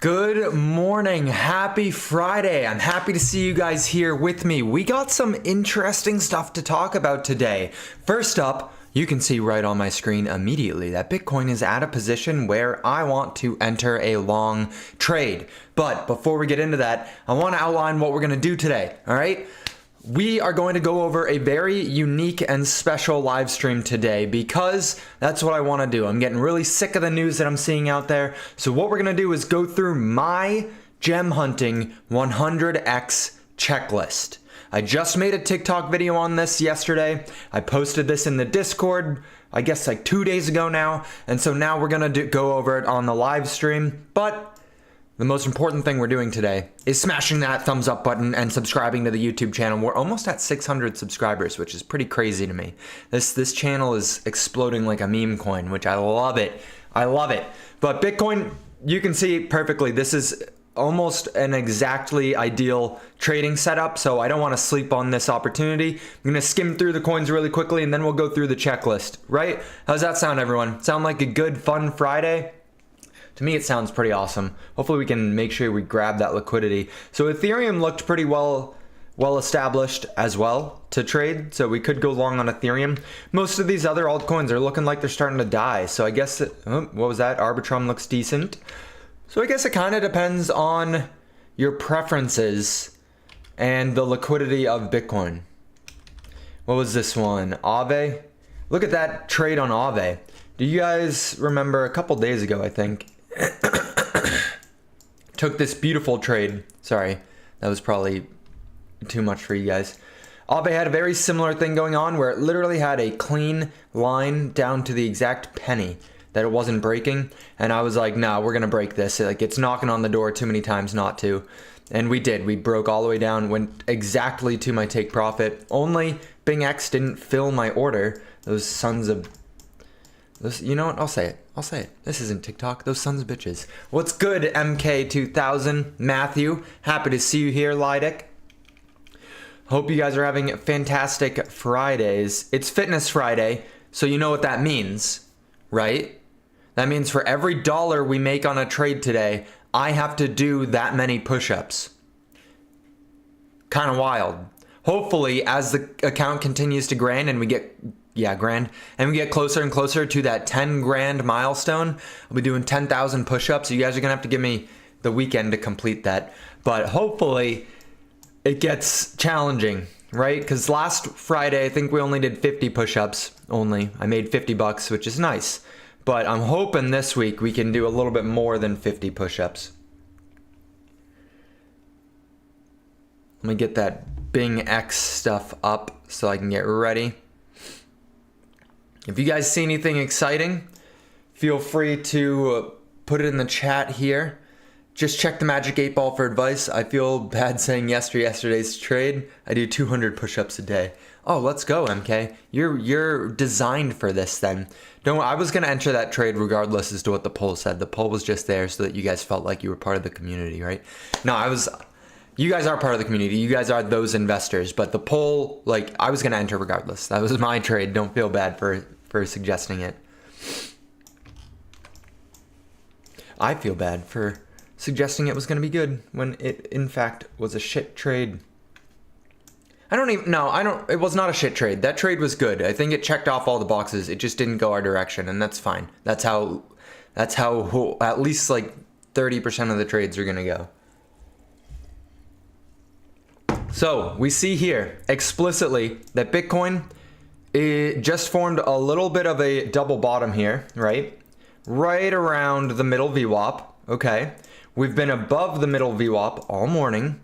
Good morning. Happy Friday. I'm happy to see you guys here with me. We got some interesting stuff to talk about today. First up, you can see right on my screen immediately that Bitcoin is at a position where I want to enter a long trade. But before we get into that, I want to outline what we're going to do today. All right. We are going to go over a very unique and special live stream today because that's what I want to do. I'm getting really sick of the news that I'm seeing out there. So what we're going to do is go through my gem hunting 100x checklist. I just made a TikTok video on this yesterday. I posted this in the Discord, I guess like 2 days ago now. And so now we're going to go over it on the live stream. But the most important thing we're doing today is smashing that thumbs up button and subscribing to the YouTube channel. We're almost at 600 subscribers, which is pretty crazy to me. This channel is exploding like a meme coin, which I love it. I love it. But Bitcoin, you can see perfectly, this is almost an exactly ideal trading setup, so I don't want to sleep on this opportunity. I'm going to skim through the coins really quickly, and then we'll go through the checklist, right? How's that sound, everyone? Sound like a good, fun Friday? To me, it sounds pretty awesome. Hopefully we can make sure we grab that liquidity. So Ethereum looked pretty well established as well to trade, so we could go long on Ethereum. Most of these other altcoins are looking like they're starting to die, so I guess, what was that? Arbitrum looks decent. So I guess it kind of depends on your preferences and the liquidity of Bitcoin. What was this one? Aave? Look at that trade on Aave. Do you guys remember a couple days ago, I think, took this beautiful trade. Sorry, that was probably too much for you guys. Aave had a very similar thing going on where it literally had a clean line down to the exact penny that it wasn't breaking. And I was like, nah, we're going to break this. Like, it's knocking on the door too many times not to. And we did. We broke all the way down, went exactly to my take profit. Only BingX didn't fill my order. Those sons of... You know what? I'll say it. I'll say it. This isn't TikTok. Those sons of bitches. What's good, MK2000? Matthew, happy to see you here, Lydic. Hope you guys are having fantastic Fridays. It's Fitness Friday, so you know what that means, right? That means for every dollar we make on a trade today, I have to do that many push-ups. Kind of wild. Hopefully, as the account continues to grind and we get... and we get closer and closer to that 10 grand milestone, I'll be doing 10,000 push-ups. You guys are gonna have to give me the weekend to complete that. But hopefully it gets challenging, right? Because last Friday, I think we only did 50 push-ups only. I made $50, which is nice. But I'm hoping this week we can do a little bit more than 50 push-ups. Let me get that BingX stuff up so I can get ready. If you guys see anything exciting, feel free to put it in the chat here. Just check the Magic 8 Ball for advice. I feel bad saying yes to yesterday's trade. I do 200 push-ups a day. Oh, let's go, MK. You're designed for this then. I was going to enter that trade regardless as to what the poll said. The poll was just there so that you guys felt like you were part of the community, right? No, you guys are part of the community. You guys are those investors. But the poll, like, I was going to enter regardless. That was my trade. Don't feel bad for suggesting it. I feel bad for suggesting it was going to be good when it, in fact, was a shit trade. It was not a shit trade. That trade was good. I think it checked off all the boxes. It just didn't go our direction, and that's fine. That's how at least like 30% of the trades are going to go. So we see here explicitly that Bitcoin just formed a little bit of a double bottom here, right? Right around the middle VWAP, okay? We've been above the middle VWAP all morning,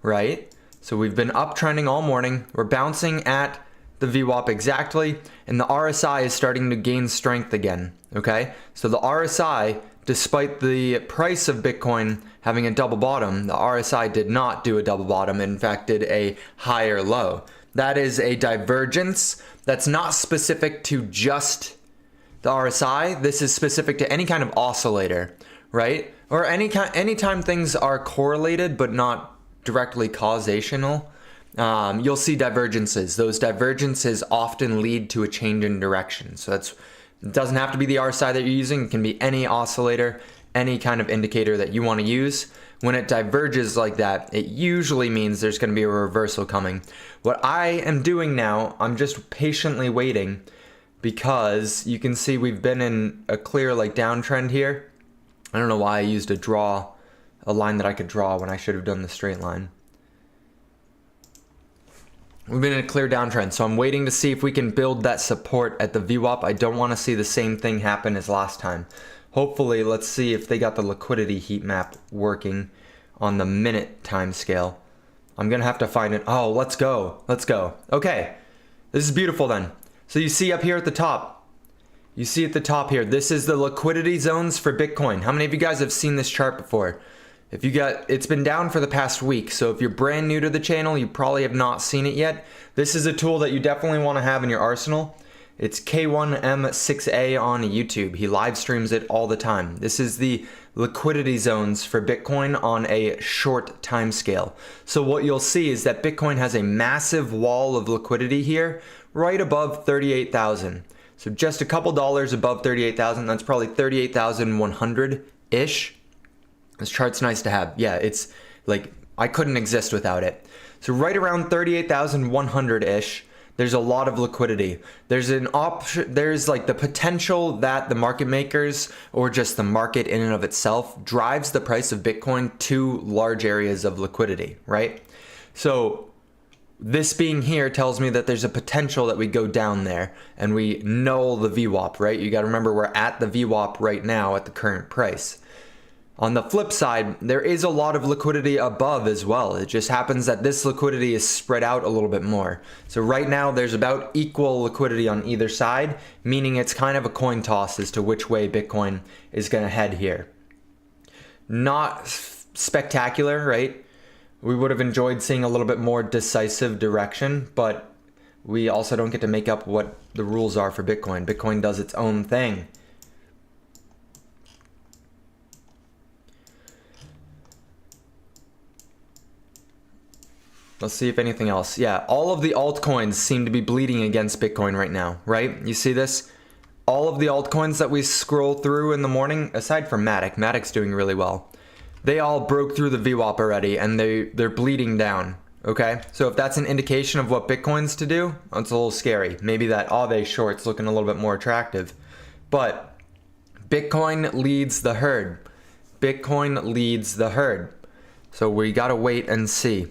right? So we've been uptrending all morning. We're bouncing at the VWAP exactly, and the RSI is starting to gain strength again, okay? So the RSI, despite the price of Bitcoin having a double bottom, the RSI did not do a double bottom, in fact did a higher low. That is a divergence that's not specific to just the RSI. This is specific to any kind of oscillator, right? Or anytime things are correlated but not directly causational, you'll see divergences. Those divergences often lead to a change in direction. So it doesn't have to be the RSI that you're using. It can be any oscillator. any kind of indicator that you want to use. When it diverges like that, it usually means there's going to be a reversal coming. What I am doing now, I'm just patiently waiting, because you can see we've been in a clear like downtrend here. I don't know why I used a line that I could draw when I should have done the straight line. We've been in a clear downtrend, so I'm waiting to see if we can build that support at the VWAP. I don't want to see the same thing happen as last time. Hopefully, let's see if they got the liquidity heat map working on the minute time scale. I'm gonna have to find it. Oh, let's go. Let's go. Okay, this is beautiful then. So you see up here at the top, you see at the top here, this is the liquidity zones for Bitcoin. How many of you guys have seen this chart before? If you got, it's been down for the past week, so if you're brand new to the channel, you probably have not seen it yet. This is a tool that you definitely want to have in your arsenal. It's K1M6A on YouTube. He live streams it all the time. This is the liquidity zones for Bitcoin on a short time scale. So what you'll see is that Bitcoin has a massive wall of liquidity here, right above 38,000. So just a couple dollars above 38,000. That's probably 38,100-ish. This chart's nice to have. Yeah, it's like, I couldn't exist without it. So right around 38,100-ish, there's a lot of liquidity. There's an option, there's like the potential that the market makers or just the market in and of itself drives the price of Bitcoin to large areas of liquidity, right? So this being here tells me that there's a potential that we go down there and we null the VWAP, right? You got to remember we're at the VWAP right now at the current price. On the flip side, there is a lot of liquidity above as well. It just happens that this liquidity is spread out a little bit more. So right now there's about equal liquidity on either side, meaning it's kind of a coin toss as to which way Bitcoin is going to head here. Not spectacular, right? We would have enjoyed seeing a little bit more decisive direction, but we also don't get to make up what the rules are for Bitcoin. Bitcoin does its own thing. Let's see if anything else. Yeah, all of the altcoins seem to be bleeding against Bitcoin right now, right? You see this? All of the altcoins that we scroll through in the morning, aside from Matic, Matic's doing really well. They all broke through the VWAP already and they're bleeding down, okay? So if that's an indication of what Bitcoin's to do, it's a little scary. Maybe that Aave short's looking a little bit more attractive. But Bitcoin leads the herd. Bitcoin leads the herd. So we gotta wait and see.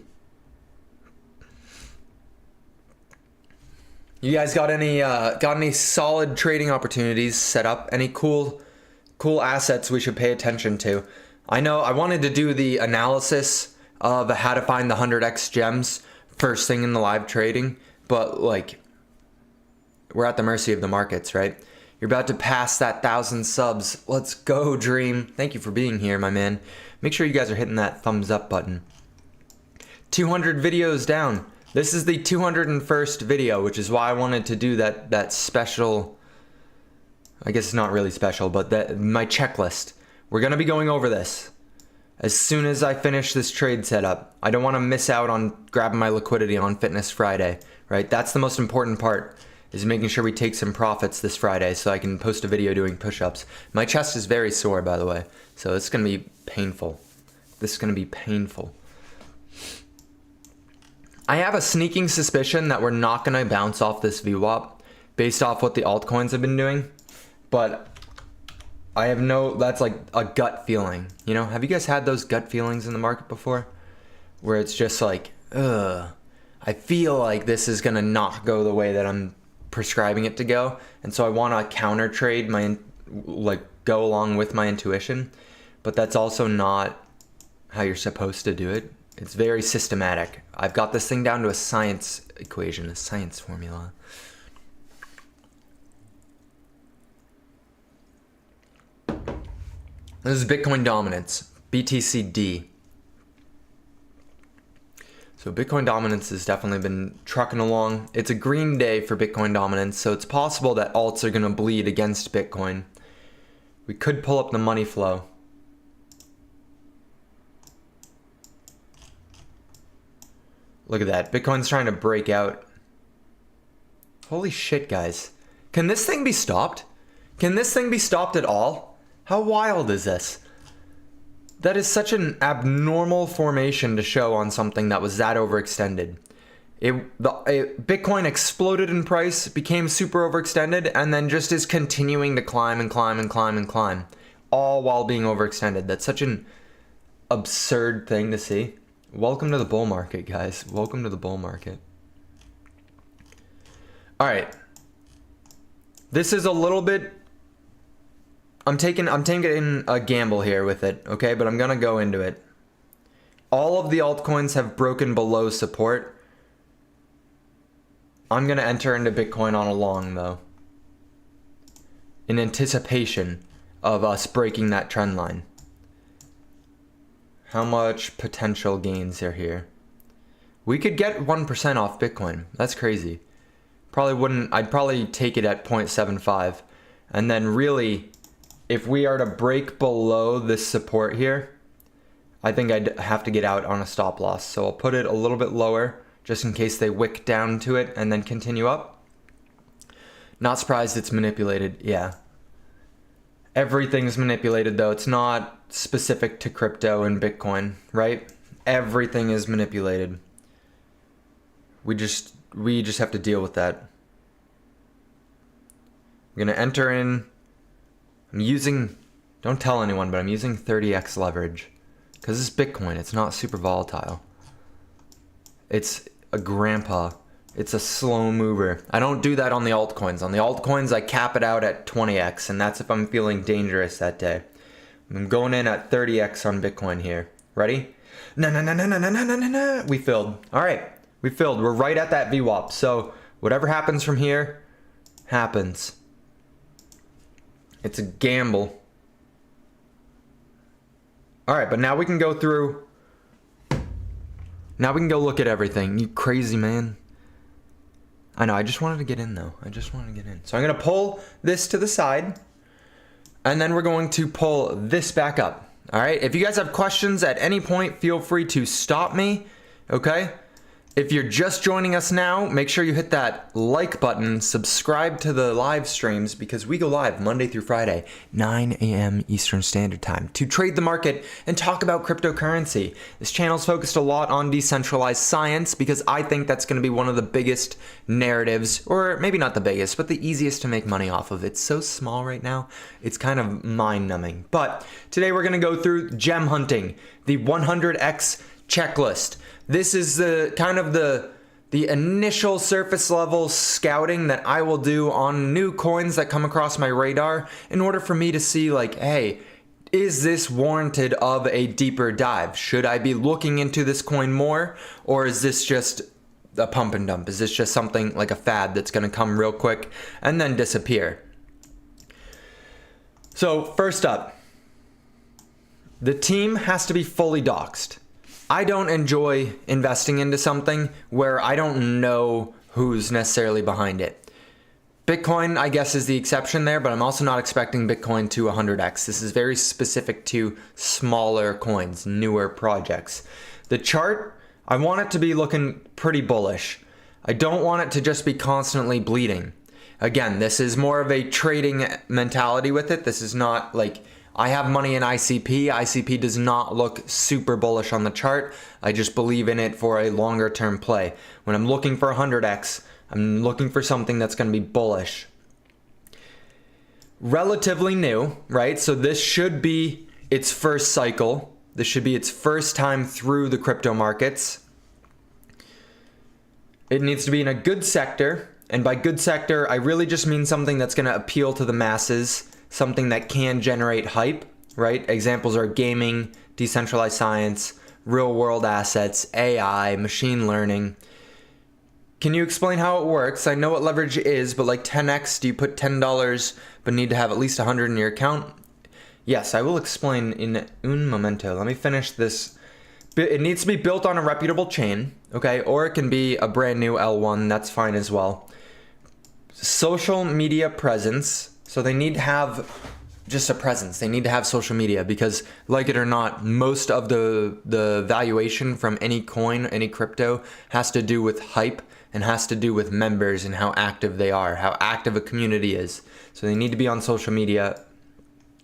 You guys got any solid trading opportunities set up? Any cool assets we should pay attention to? I know I wanted to do the analysis of how to find the 100x gems first thing in the live trading, but like we're at the mercy of the markets, right? You're about to pass that 1,000 subs. Let's go, Dream. Thank you for being here, my man. Make sure you guys are hitting that thumbs up button. 200 videos down. This is the 201st video, which is why I wanted to do that special, I guess it's not really special, but my checklist. We're going to be going over this as soon as I finish this trade setup. I don't want to miss out on grabbing my liquidity on Fitness Friday, right? That's the most important part, is making sure we take some profits this Friday so I can post a video doing push-ups. My chest is very sore, by the way, so it's going to be painful. This is going to be painful. I have a sneaking suspicion that we're not going to bounce off this VWAP based off what the altcoins have been doing, but I have that's like a gut feeling. You know, have you guys had those gut feelings in the market before? Where it's just like, ugh, I feel like this is going to not go the way that I'm prescribing it to go, and so I want to counter trade go along with my intuition, but that's also not how you're supposed to do it. It's very systematic. I've got this thing down to a science equation, a science formula. This is Bitcoin dominance, BTCD. So Bitcoin dominance has definitely been trucking along. It's a green day for Bitcoin dominance, so it's possible that alts are going to bleed against Bitcoin. We could pull up the money flow. Look at that. Bitcoin's trying to break out. Holy shit, guys. Can this thing be stopped? Can this thing be stopped at all? How wild is this? That is such an abnormal formation to show on something that was that overextended. Bitcoin exploded in price, became super overextended, and then just is continuing to climb and climb and climb and climb, all while being overextended. That's such an absurd thing to see. Welcome to the bull market, guys. Welcome to the bull market. All right. This is a little bit... I'm taking a gamble here with it, okay? But I'm going to go into it. All of the altcoins have broken below support. I'm going to enter into Bitcoin on a long, though, in anticipation of us breaking that trend line. How much potential gains are here? We could get 1% off Bitcoin. That's crazy. I'd probably take it at 0.75. And then really, if we are to break below this support here, I think I'd have to get out on a stop loss. So I'll put it a little bit lower, just in case they wick down to it and then continue up. Not surprised it's manipulated, yeah. Everything's manipulated though. It's not specific to crypto and Bitcoin, right? Everything is manipulated. We just have to deal with that. I'm gonna enter in. I'm using, don't tell anyone, but I'm using 30x leverage. Because it's Bitcoin, it's not super volatile. It's a grandpa. It's a slow mover. I don't do that on the altcoins. On the altcoins, I cap it out at 20x, and that's if I'm feeling dangerous that day. I'm going in at 30x on Bitcoin here. Ready? No. We filled. All right, we filled. We're right at that VWAP. So whatever happens from here, happens. It's a gamble. All right, but now we can go through. Now we can go look at everything. You crazy man. I know, I just wanted to get in though. I just wanted to get in. So I'm gonna pull this to the side, and then we're going to pull this back up. All right, if you guys have questions at any point, feel free to stop me, okay? If you're just joining us now, make sure you hit that like button, subscribe to the live streams, because we go live Monday through Friday, 9 a.m. Eastern Standard Time, to trade the market and talk about cryptocurrency. This channel's focused a lot on decentralized science because I think that's going to be one of the biggest narratives, or maybe not the biggest, but the easiest to make money off of. It's so small right now, it's kind of mind-numbing. But today we're going to go through gem hunting, the 100x checklist. This is the kind of the initial surface level scouting that I will do on new coins that come across my radar in order for me to see, like, hey, is this warranted of a deeper dive? Should I be looking into this coin more, or is this just a pump and dump? Is this just something like a fad that's going to come real quick and then disappear? So first up, the team has to be fully doxed. I don't enjoy investing into something where I don't know who's necessarily behind it. Bitcoin, I guess, is the exception there, but I'm also not expecting Bitcoin to 100x. This is very specific to smaller coins, newer projects. The chart, I want it to be looking pretty bullish. I don't want it to just be constantly bleeding. Again, this is more of a trading mentality with it. This is not like, I have money in ICP. ICP does not look super bullish on the chart. I just believe in it for a longer term play. When I'm looking for 100x, I'm looking for something that's going to be bullish. Relatively new, right? So this should be its first cycle. This should be its first time through the crypto markets. It needs to be in a good sector. And by good sector, I really just mean something that's going to appeal to the masses. Something that can generate hype, right? Examples are gaming, decentralized science, real world assets, AI, machine learning. Can you explain how it works? I know what leverage is, but like 10x, do you put $10 but need to have at least 100 in your account? Yes, I will explain in un momento. Let me finish this. It needs to be built on a reputable chain, okay? Or it can be a brand new L1, that's fine as well. Social media presence. So they need to have just a presence. They need to have social media because, like it or not, most of the valuation from any coin, any crypto, has to do with hype and has to do with members and how active they are, how active a community is. So they need to be on social media.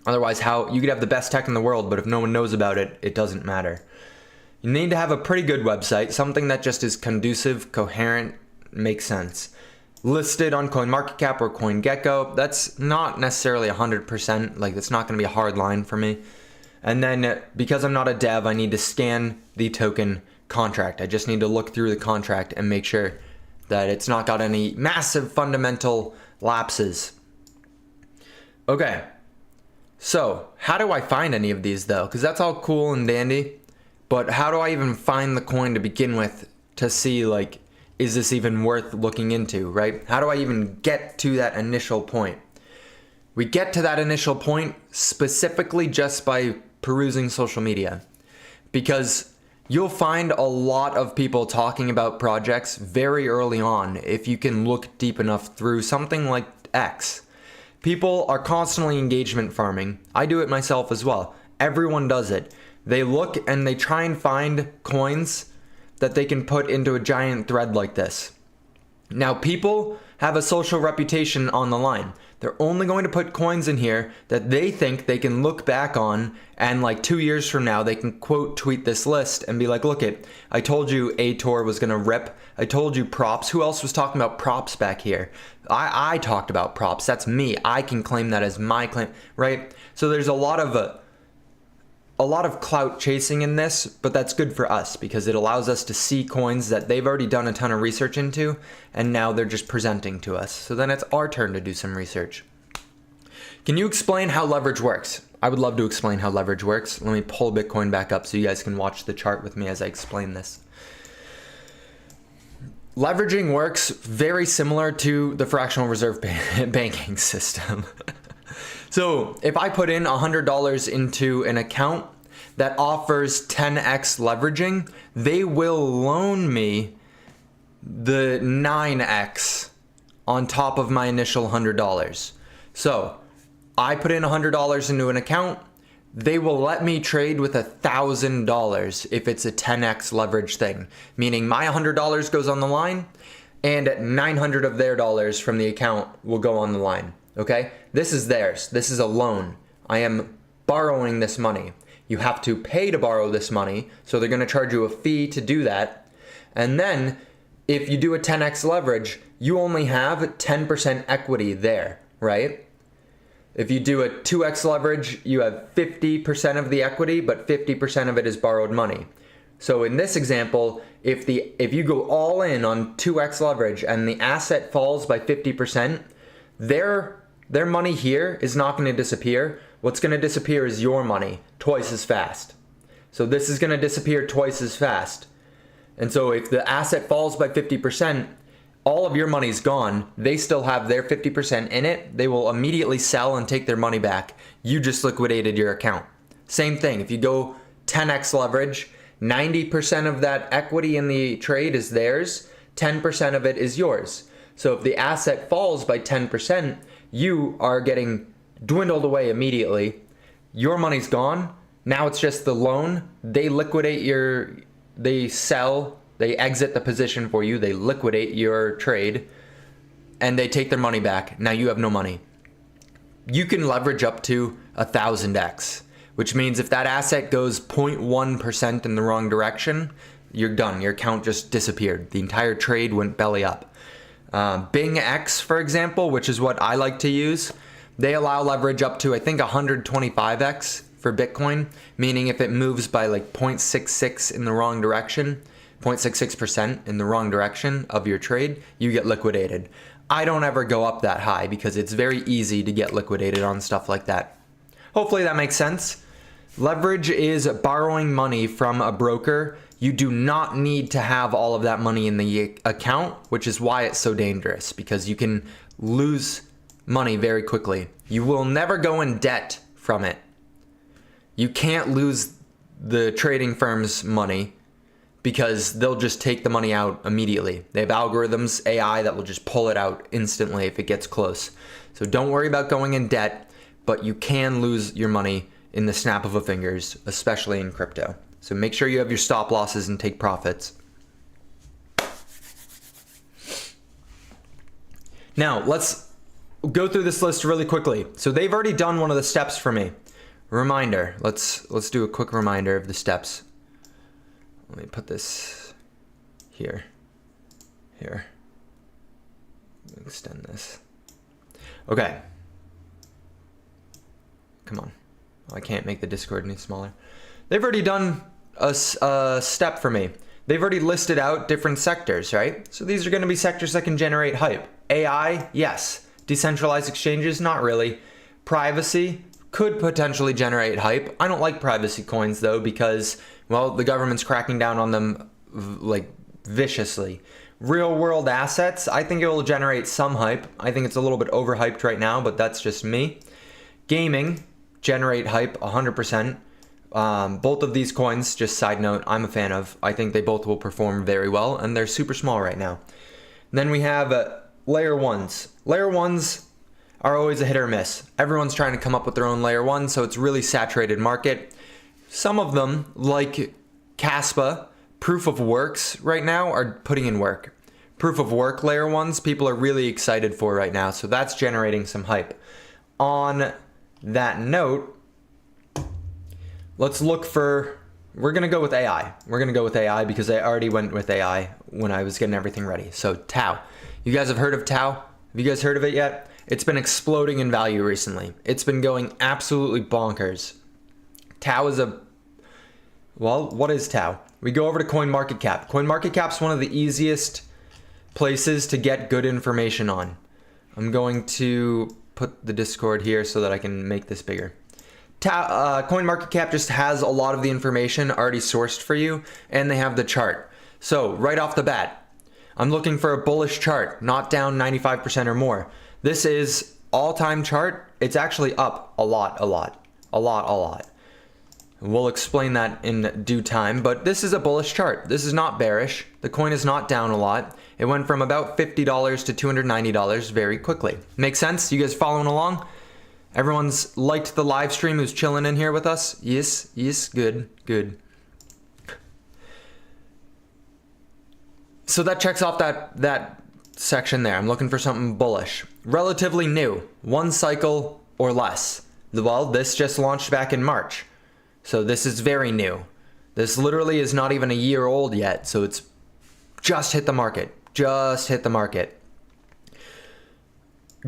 Otherwise, how you could have the best tech in the world, but if no one knows about it, it doesn't matter. You need to have a pretty good website, something that just is conducive, coherent, makes sense. Listed on CoinMarketCap or CoinGecko, that's not necessarily 100%, like it's not going to be a hard line for me. And then because I'm not a dev, I need to scan the token contract. I just need to look through the contract and make sure that it's not got any massive fundamental lapses. Okay, so how do I find any of these though? Because that's all cool and dandy, but how do I even find the coin to begin with to see, like, is this even worth looking into, right? How do I even get to that initial point? We get to that initial point specifically just by perusing social media, because you'll find a lot of people talking about projects very early on if you can look deep enough through something like X. People are constantly engagement farming. I do it myself as well. Everyone does it. They look and they try and find coins that they can put into a giant thread like this. Now, people have a social reputation on the line. They're only going to put coins in here that they think they can look back on, and like 2 years from now, they can quote tweet this list and be like, look it, I told you A-Tor was gonna rip. I told you props. Who else was talking about props back here? I talked about props. That's me. I can claim that as my claim, right? So there's a lot of clout chasing in this, but that's good for us because it allows us to see coins that they've already done a ton of research into, and now they're just presenting to us. So then it's our turn to do some research. Can you explain how leverage works? I would love to explain how leverage works. Let me pull Bitcoin back up so you guys can watch the chart with me as I explain this. Leveraging works very similar to the fractional reserve banking system. So if I put in $100 into an account that offers 10x leveraging, they will loan me the 9x on top of my initial $100. So I put in $100 into an account, they will let me trade with $1,000 if it's a 10x leverage thing, meaning my $100 goes on the line and 900 of their dollars from the account will go on the line. Okay, this is theirs. This is a loan. I am borrowing this money. You have to pay to borrow this money, so they're going to charge you a fee to do that. And then if you do a 10x leverage, you only have 10% equity there, right? If you do a 2x leverage, you have 50% of the equity, but 50% of it is borrowed money. So in this example, if you go all in on 2x leverage and the asset falls by 50%, their money here is not going to disappear. What's going to disappear is your money twice as fast. So this is going to disappear twice as fast. And so if the asset falls by 50%, all of your money's gone. They still have their 50% in it. They will immediately sell and take their money back. You just liquidated your account. Same thing. If you go 10x leverage, 90% of that equity in the trade is theirs. 10% of it is yours. So if the asset falls by 10%, you are getting dwindled away immediately. Your money's gone. Now it's just the loan. They liquidate they sell, they exit the position for you, they liquidate your trade, and they take their money back. Now you have no money. You can leverage up to 1000x, which means if that asset goes 0.1% in the wrong direction, you're done. Your account just disappeared. The entire trade went belly up. BingX, for example, which is what I like to use, they allow leverage up to, I think, 125x for Bitcoin, meaning if it moves by like 0.66 in the wrong direction, 0.66% in the wrong direction of your trade, you get liquidated. I don't ever go up that high because it's very easy to get liquidated on stuff like that. Hopefully that makes sense. Leverage is borrowing money from a broker. You do not need to have all of that money in the account, which is why it's so dangerous, because you can lose money very quickly. You will never go in debt from it. You can't lose the trading firm's money because they'll just take the money out immediately. They have algorithms, AI, that will just pull it out instantly if it gets close. So don't worry about going in debt, but you can lose your money in the snap of a fingers, especially in crypto. So make sure you have your stop losses and take profits. Now, let's go through this list really quickly. So they've already done one of the steps for me. Reminder. Let's do a quick reminder of the steps. Let me put this here. Here. Extend this. Okay. Come on. Oh, I can't make the Discord any smaller. They've already done a step for me. They've already listed out different sectors, right? So these are going to be sectors that can generate hype. AI, yes. Decentralized exchanges, not really. Privacy could potentially generate hype. I don't like privacy coins though because, well, the government's cracking down on them like viciously. Real world assets, I think it will generate some hype. I think it's a little bit overhyped right now, but that's just me. Gaming, generate hype 100%. Both of these coins, just side note, I'm a fan of. I think they both will perform very well, and they're super small right now. Then we have layer ones. Layer ones are always a hit or miss. Everyone's trying to come up with their own layer one, so it's really saturated market. Some of them, like Kaspa, Proof of Works right now, are putting in work. Proof of Work layer ones, people are really excited for right now, so that's generating some hype. On that note, let's look for, we're going to go with AI. We're going to go with AI because I already went with AI when I was getting everything ready. So Tau. You guys have heard of Tau? Have you guys heard of it yet? It's been exploding in value recently. It's been going absolutely bonkers. Tau is well, what is Tau? We go over to CoinMarketCap. CoinMarketCap's one of the easiest places to get good information on. I'm going to put the Discord here so that I can make this bigger. CoinMarketCap just has a lot of the information already sourced for you, and they have the chart. So right off the bat, I'm looking for a bullish chart, not down 95% or more. This is all-time chart. It's actually up a lot. We'll explain that in due time, but this is a bullish chart. This is not bearish. The coin is not down a lot. It went from about $50 to $290 very quickly. Makes sense? You guys following along? Everyone's liked the live stream who's chilling in here with us? Yes, good. So that checks off that section there. I'm looking for something bullish. Relatively new, 1 cycle or less. Well, this just launched back in March. So this is very new. This literally is not even a year old yet, so it's just hit the market.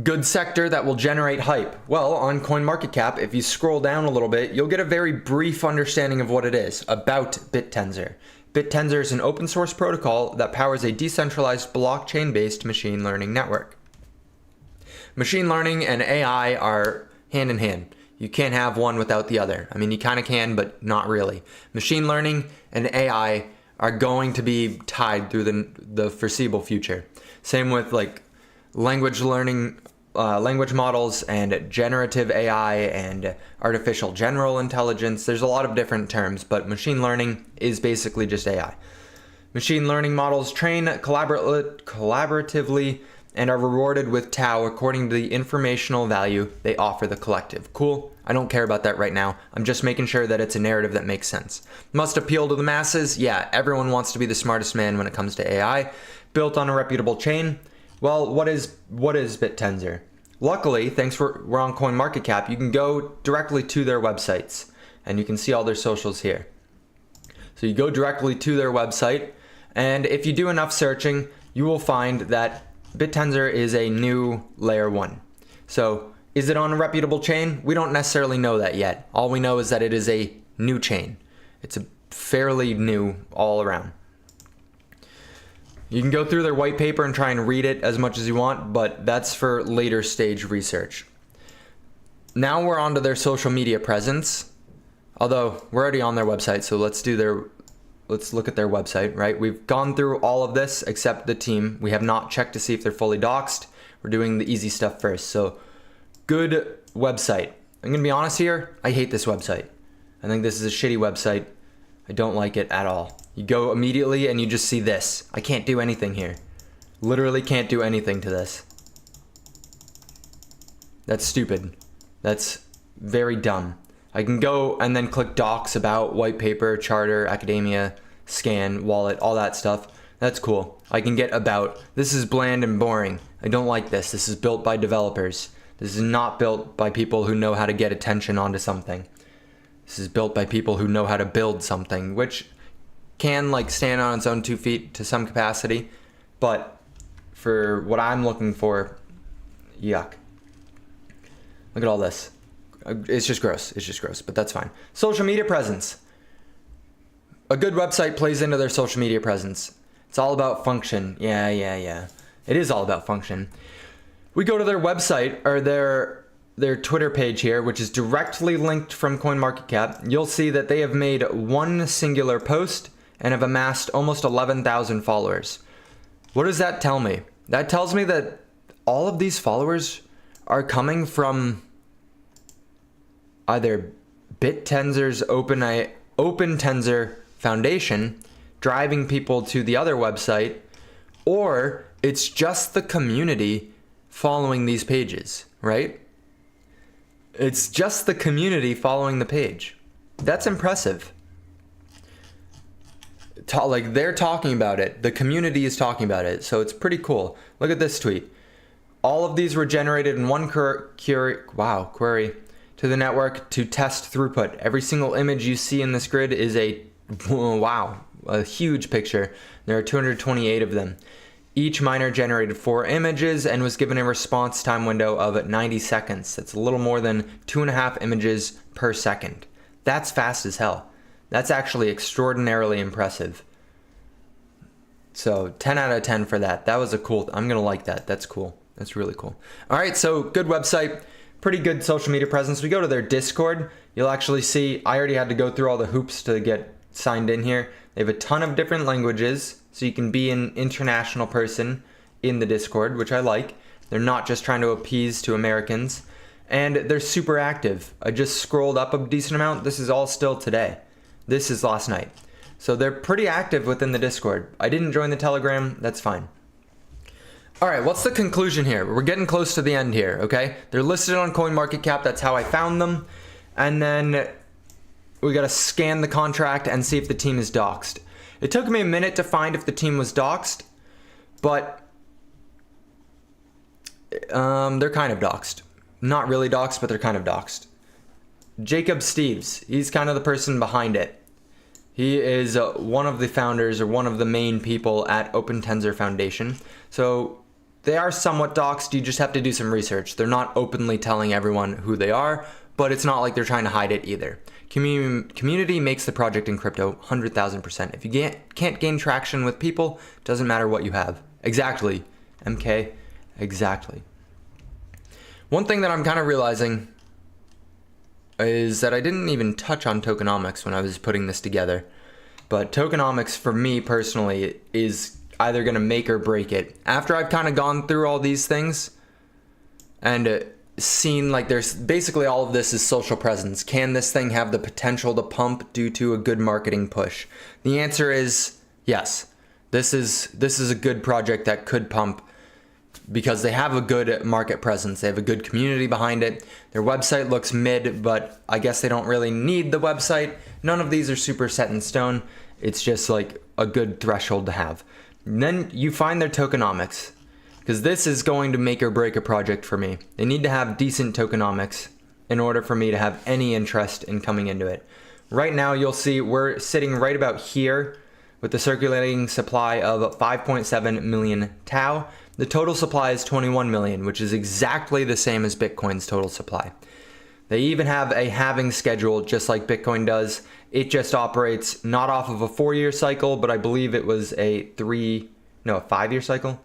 Good sector that will generate hype. Well, on CoinMarketCap, if you scroll down a little bit, you'll get a very brief understanding of what it is about BitTensor. BitTensor is an open source protocol that powers a decentralized blockchain-based machine learning network. Machine learning and AI are hand in hand. You can't have one without the other. I mean, you kind of can, but not really. Machine learning and AI are going to be tied through the foreseeable future. Same with like language learning, language models and generative AI and artificial general intelligence. There's a lot of different terms, but machine learning is basically just AI. Machine learning models train collaboratively and are rewarded with Tau according to the informational value they offer the collective. Cool? I don't care about that right now. I'm just making sure that it's a narrative that makes sense. Must appeal to the masses? Yeah, everyone wants to be the smartest man when it comes to AI. Built on a reputable chain? Well, what is BitTensor? Luckily, we're on CoinMarketCap, you can go directly to their websites and you can see all their socials here. So you go directly to their website, and if you do enough searching, you will find that BitTensor is a new layer 1. So is it on a reputable chain? We don't necessarily know that yet. All we know is that it is a new chain. It's a fairly new all around. You can go through their white paper and try and read it as much as you want, but that's for later stage research. Now we're on to their social media presence. Although we're already on their website, so let's look at their website, right? We've gone through all of this except the team. We have not checked to see if they're fully doxed. We're doing the easy stuff first. So good website. I'm gonna be honest here, I hate this website. I think this is a shitty website. I don't like it at all. You go immediately and you just see this. I can't do anything here. Literally can't do anything to this. That's stupid. That's very dumb. I can go and then click docs about white paper, charter, academia, scan, wallet, all that stuff. That's cool. I can get about. This is bland and boring. I don't like this. This is built by developers. This is not built by people who know how to get attention onto something. This is built by people who know how to build something, which can like stand on its own 2 feet to some capacity, but for what I'm looking for, yuck. Look at all this. It's just gross. It's just gross, but that's fine. Social media presence. A good website plays into their social media presence. It's all about function. Yeah. It is all about function. We go to their website or their Twitter page here, which is directly linked from CoinMarketCap. You'll see that they have made one singular post and have amassed almost 11,000 followers. What does that tell me? That tells me that all of these followers are coming from either BitTenzor's OpenTensor Foundation, driving people to the other website, or it's just the community following these pages, right? It's just the community following the page. That's impressive. Like, they're talking about it. The community is talking about it. So it's pretty cool. Look at this tweet. All of these were generated in one query to the network to test throughput. Every single image you see in this grid is a huge picture. There are 228 of them. Each miner generated 4 images and was given a response time window of 90 seconds. That's a little more than 2.5 images per second. That's fast as hell. That's actually extraordinarily impressive. So 10 out of 10 for that. That was a cool, I'm gonna like that. That's cool. That's really cool. All right, so good website, pretty good social media presence. We go to their Discord. You'll actually see, I already had to go through all the hoops to get signed in here. They have a ton of different languages, so you can be an international person in the Discord, which I like. They're not just trying to appease to Americans. And they're super active. I just scrolled up a decent amount. This is all still today. This is last night. So they're pretty active within the Discord. I didn't join the Telegram. That's fine. All right, what's the conclusion here? We're getting close to the end here, okay? They're listed on CoinMarketCap. That's how I found them. And then we got to scan the contract and see if the team is doxed. It took me a minute to find if the team was doxed, but they're kind of doxed. Not really doxed, but they're kind of doxed. Jacob Steves, he's kind of the person behind it. He is one of the founders or one of the main people at OpenTensor Foundation. So they are somewhat doxed. You just have to do some research. They're not openly telling everyone who they are, but it's not like they're trying to hide it either. Community makes the project in crypto 100,000%. If you can't gain traction with people, doesn't matter what you have. Exactly, MK, exactly. One thing that I'm kind of realizing is that I didn't even touch on tokenomics when I was putting this together. But tokenomics, for me personally, is either going to make or break it. After I've kind of gone through all these things and seen, like, there's basically all of this is social presence. Can this thing have the potential to pump due to a good marketing push? The answer is yes. This is a good project that could pump because they have a good market presence. They have a good community behind it. Their website looks mid, but I guess they don't really need the website. None of these are super set in stone. It's just like a good threshold to have. And then you find their tokenomics, because this is going to make or break a project for me. They need to have decent tokenomics in order for me to have any interest in coming into it. Right now, you'll see we're sitting right about here with the circulating supply of 5.7 million tau. The total supply is 21 million, which is exactly the same as Bitcoin's total supply. They even have a halving schedule just like Bitcoin does. It just operates not off of a 4-year cycle, but I believe it was a 5-year cycle.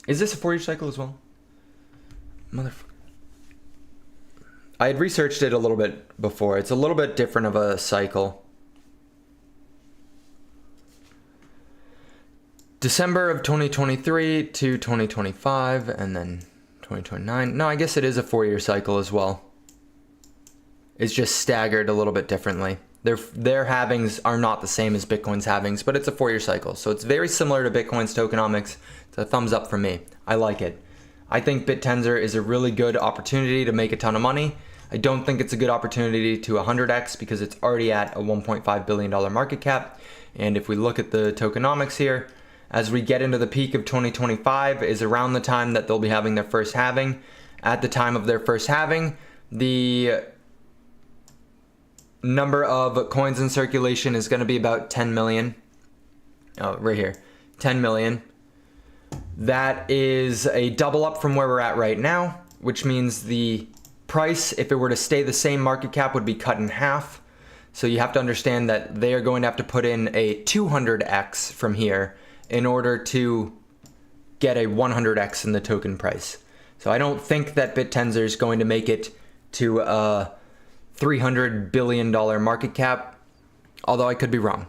Is this a 4-year cycle as well? Motherfucker. I had researched it a little bit before. It's a little bit different of a cycle. December of 2023 to 2025, and then 2029. No, I guess it is a 4-year cycle as well. It's just staggered a little bit differently. Their halvings are not the same as Bitcoin's halvings, but it's a 4-year cycle. So it's very similar to Bitcoin's tokenomics. It's a thumbs up from me. I like it. I think BitTensor is a really good opportunity to make a ton of money. I don't think it's a good opportunity to 100x because it's already at a $1.5 billion market cap. And if we look at the tokenomics here, as we get into the peak of 2025 is around the time that they'll be having their first halving. At the time of their first halving, the number of coins in circulation is going to be about 10 million. Oh, right here, 10 million. That is a double up from where we're at right now, which means the price, if it were to stay the same market cap, would be cut in half. So you have to understand that they are going to have to put in a 200x from here in order to get a 100x in the token price. So I don't think that BitTensor is going to make it to a $300 billion market cap, although I could be wrong.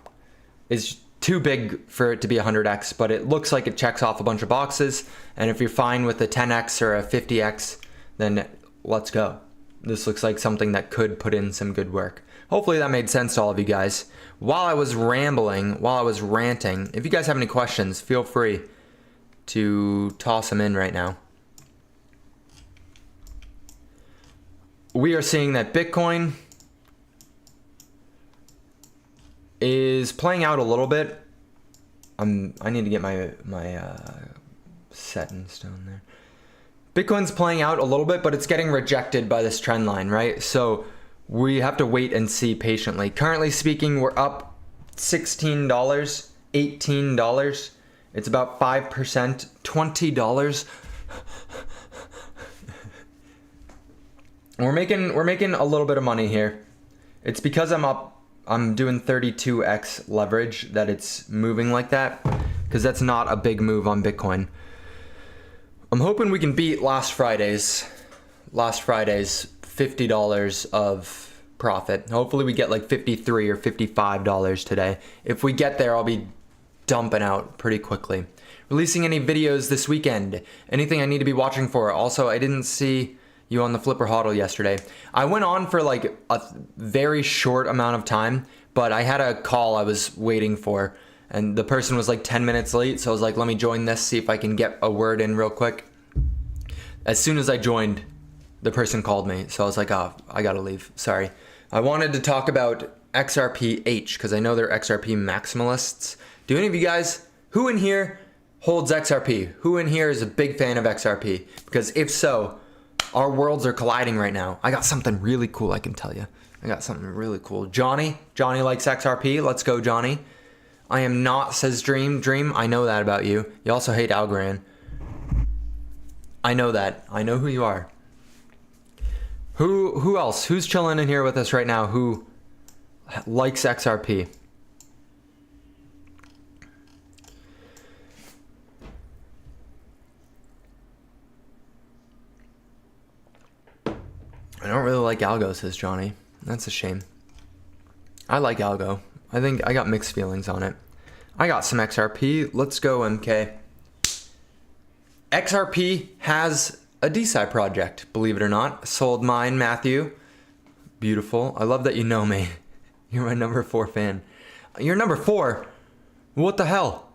It's too big for it to be 100x, but it looks like it checks off a bunch of boxes. And if you're fine with a 10x or a 50x, then let's go. This looks like something that could put in some good work. Hopefully that made sense to all of you guys. While I was rambling, while I was ranting, if you guys have any questions, feel free to toss them in right now. We are seeing that Bitcoin is playing out a little bit. I need to get my settings down there. Bitcoin's playing out a little bit, but it's getting rejected by this trend line, right? So we have to wait and see patiently. Currently speaking, we're up $16, $18. It's about 5%, $20. We're making a little bit of money here. It's because I'm doing 32x leverage that it's moving like that, because that's not a big move on Bitcoin. I'm hoping we can beat last Friday's $50 of profit. Hopefully we get like $53 or $55 today. If we get there, I'll be dumping out pretty quickly. Releasing any videos this weekend? Anything I need to be watching for? Also, I didn't see you on the Flipper Hodl yesterday. I went on for like a very short amount of time, but I had a call I was waiting for, and the person was like 10 minutes late, so I was like, let me join this, see if I can get a word in real quick. As soon as I joined, the person called me, so I was like, oh, I gotta leave, sorry. I wanted to talk about XRP-H, because I know they're XRP maximalists. Do any of you guys, who in here holds XRP? Who in here is a big fan of XRP? Because if so, our worlds are colliding right now. I got something really cool I can tell you. I got something really cool. Johnny likes XRP. Let's go, Johnny. I am not, says Dream. Dream, I know that about you. You also hate Algorand. I know that. I know who you are. Who else? Who's chilling in here with us right now who likes XRP? I don't really like Algo, says Johnny. That's a shame. I like Algo. I think I got mixed feelings on it. I got some XRP. Let's go, MK. XRP has a DeSci project, believe it or not. Sold mine, Matthew. Beautiful. I love that you know me. You're my number 4 fan. You're number 4? What the hell?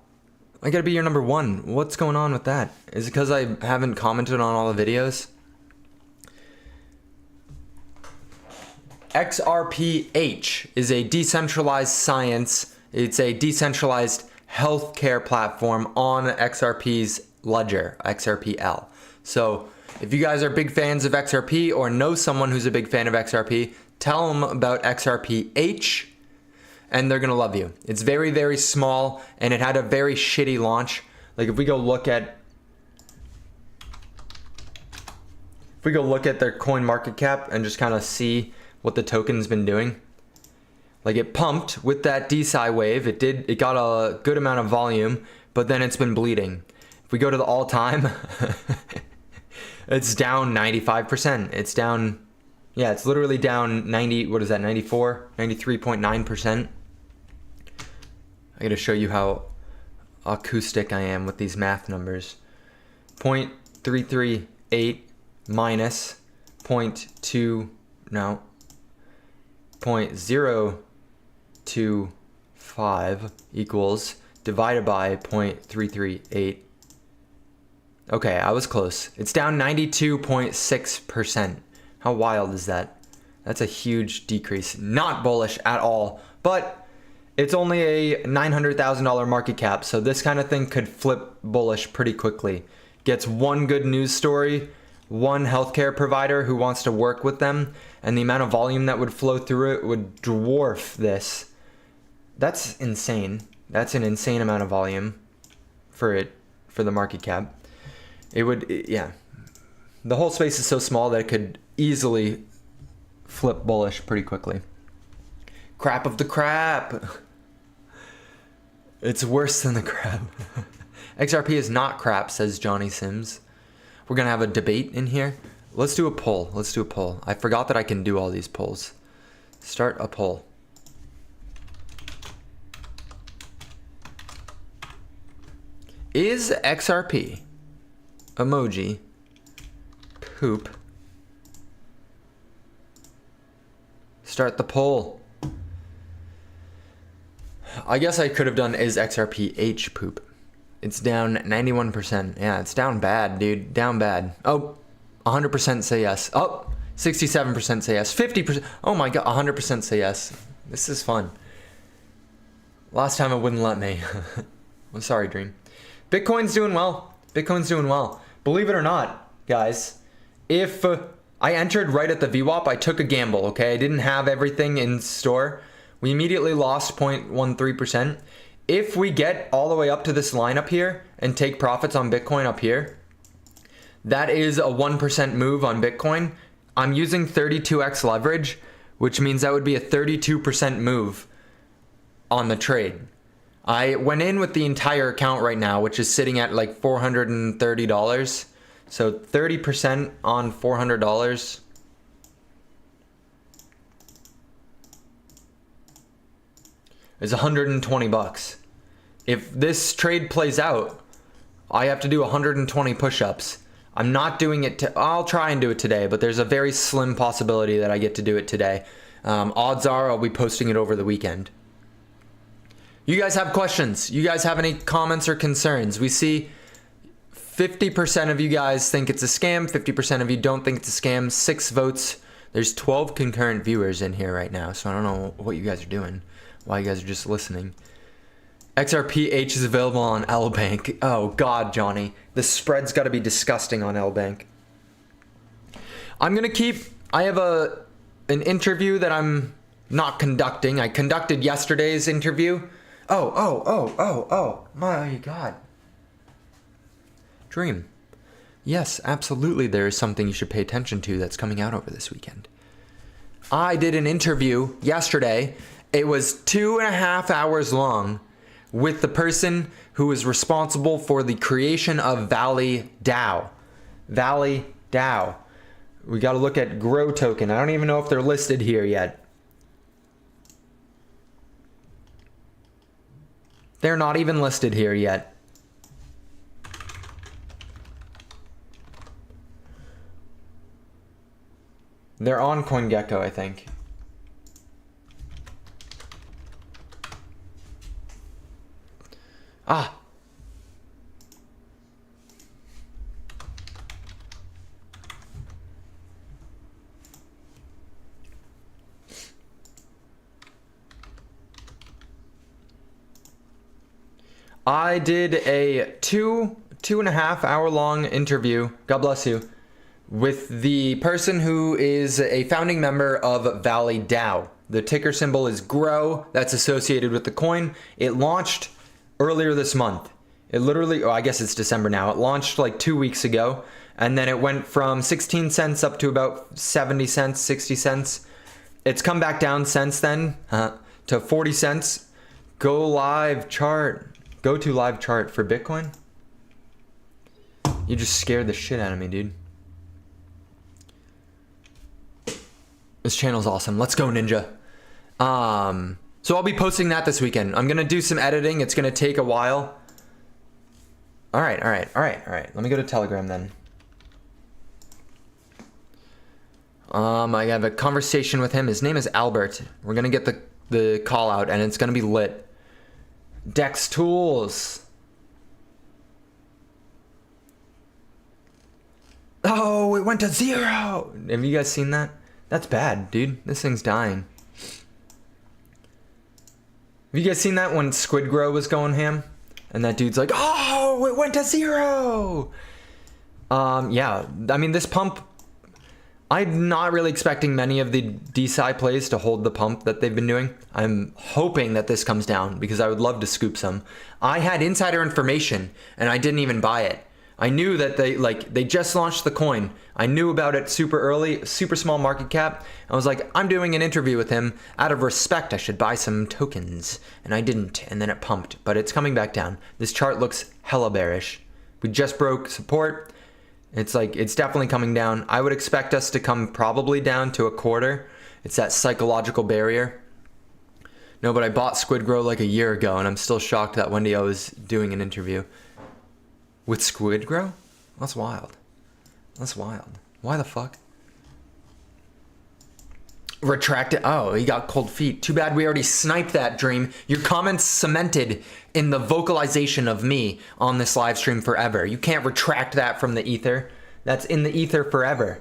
I gotta be your number 1. What's going on with that? Is it because I haven't commented on all the videos? XRP-H is a decentralized science. It's a decentralized healthcare platform on XRP's ledger, XRP-L. So if you guys are big fans of XRP or know someone who's a big fan of XRP, tell them about XRP-H and they're gonna love you. It's very, very small and it had a very shitty launch. Like if we go look at their coin market cap and just kind of see what the token's been doing. Like it pumped with that DeSci wave. It got a good amount of volume, but then it's been bleeding. If we go to the all-time, it's down 95%. It's down, yeah, it's literally down 90, what is that, 94, 93.9%. I gotta show you how acoustic I am with these math numbers. 0.338 minus 0.025 equals divided by 0.338. Okay, I was close. It's down 92.6%. How wild is that? That's a huge decrease. Not bullish at all, but it's only a $900,000 market cap, so this kind of thing could flip bullish pretty quickly. Gets one good news story, one healthcare provider who wants to work with them, and the amount of volume that would flow through it would dwarf this. That's insane. That's an insane amount of volume for the market cap. It would, yeah. The whole space is so small that it could easily flip bullish pretty quickly. Crap of the crap. It's worse than the crap. XRP is not crap, says Johnny Sims. We're gonna have a debate in here. Let's do a poll. Let's do a poll. I forgot that I can do all these polls. Start a poll. Is XRP emoji poop? Start the poll. I guess I could have done is XRP H poop. It's down 91%. Yeah, it's down bad, dude. Down bad. Oh, 100% say yes. Oh, 67% say yes. 50%. Oh my god, 100% say yes. This is fun. Last time it wouldn't let me. I'm sorry, Dream. Bitcoin's doing well. Bitcoin's doing well. Believe it or not, guys, if I entered right at the VWAP, I took a gamble, okay? I didn't have everything in store. We immediately lost 0.13%. If we get all the way up to this line up here and take profits on Bitcoin up here, that is a 1% move on Bitcoin. I'm using 32x leverage, which means that would be a 32% move on the trade. I went in with the entire account right now, which is sitting at like $430. So 30% on $400 is 120 bucks. If this trade plays out, I have to do 120 push-ups. I'm not doing it. I'll try and do it today, but there's a very slim possibility that I get to do it today. Odds are I'll be posting it over the weekend. You guys have questions? You guys have any comments or concerns? We see 50% of you guys think it's a scam. 50% of you don't think it's a scam. 6 votes. There's 12 concurrent viewers in here right now, so I don't know what you guys are doing. Why you guys are just listening. XRPH is available on LBank. Oh God, Johnny. The spread's got to be disgusting on LBank. I have an interview that I'm not conducting. I conducted yesterday's interview. Oh, my God. Dream. Yes, absolutely there is something you should pay attention to that's coming out over this weekend. I did an interview yesterday. It was 2.5 hours long with the person who was responsible for the creation of Valley DAO. Valley DAO. We got to look at Grow Token. I don't even know if they're listed here yet. They're not even listed here yet. They're on CoinGecko, I think. Ah. I did a 2.5 hour long interview, God bless you, with the person who is a founding member of Valley DAO. The ticker symbol is GROW. That's associated with the coin. It launched earlier this month. It literally, I guess it's December now. It launched like 2 weeks ago. And then it went from 16 cents up to about 70 cents, 60 cents. It's come back down since then to 40 cents. Go live chart. Go to live chart for Bitcoin. You just scared the shit out of me, dude. This channel's awesome. Let's go, Ninja. So I'll be posting that this weekend. I'm gonna do some editing. It's gonna take a while. All right. Let me go to Telegram then. I have a conversation with him. His name is Albert. We're gonna get the call out, and it's gonna be lit. Dex Tools. Oh, it went to 0. Have you guys seen that? That's bad, dude. This thing's dying. Have you guys seen that when Squid Grow was going ham? And that dude's like, oh, it went to 0. Yeah, I mean, this pump, I'm not really expecting many of the DeSci plays to hold the pump that they've been doing. I'm hoping that this comes down because I would love to scoop some. I had insider information and I didn't even buy it. I knew that they just launched the coin. I knew about it super early, super small market cap. I was like, I'm doing an interview with him. Out of respect, I should buy some tokens. And I didn't, and then it pumped, but it's coming back down. This chart looks hella bearish. We just broke support. It's definitely coming down. I would expect us to come probably down to a quarter. It's that psychological barrier. No, but I bought Squid Grow like a year ago, and I'm still shocked that Wendy O is doing an interview. With Squid Grow? That's wild. That's wild. Why the fuck? Retract it. Oh, he got cold feet. Too bad we already sniped that, Dream. Your comments cemented in the vocalization of me on this live stream forever. You can't retract that from the ether. That's in the ether forever.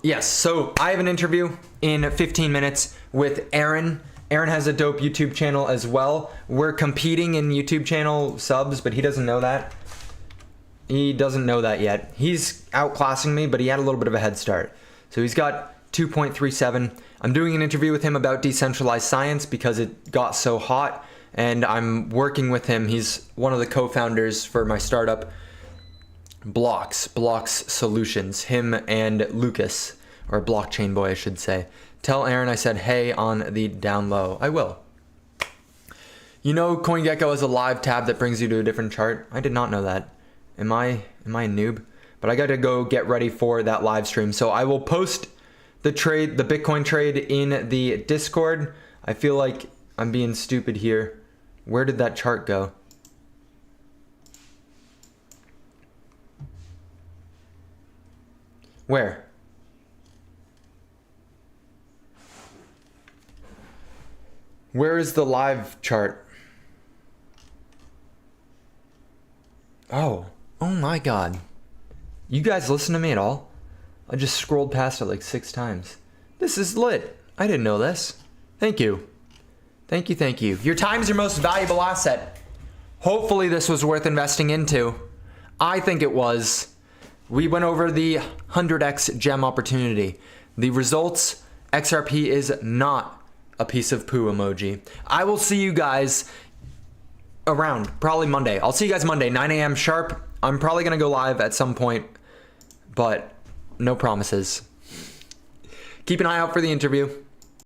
Yes, so I have an interview in 15 minutes with Aaron. Aaron has a dope YouTube channel as well. We're competing in YouTube channel subs, but he doesn't know that. He doesn't know that yet. He's outclassing me, but he had a little bit of a head start. So he's got 2.37. I'm doing an interview with him about decentralized science because it got so hot, and I'm working with him. He's one of the co-founders for my startup, Blocks Solutions, him and Lucas, or Blockchain Boy, I should say. Tell Aaron I said hey on the down low. I will. You know CoinGecko has a live tab that brings you to a different chart? I did not know that. Am I a noob? But I got to go get ready for that live stream. So I will post the trade, the Bitcoin trade in the Discord. I feel like I'm being stupid here. Where did that chart go? Where? Where is the live chart? Oh my God. You guys listen to me at all? I just scrolled past it like 6 times. This is lit. I didn't know this. Thank you. Thank you, thank you. Your time is your most valuable asset. Hopefully this was worth investing into. I think it was. We went over the 100x gem opportunity. The results, XRP is not a piece of poo emoji. I will see you guys around, probably Monday. I'll see you guys Monday, 9 a.m. sharp. I'm probably going to go live at some point, but no promises. Keep an eye out for the interview.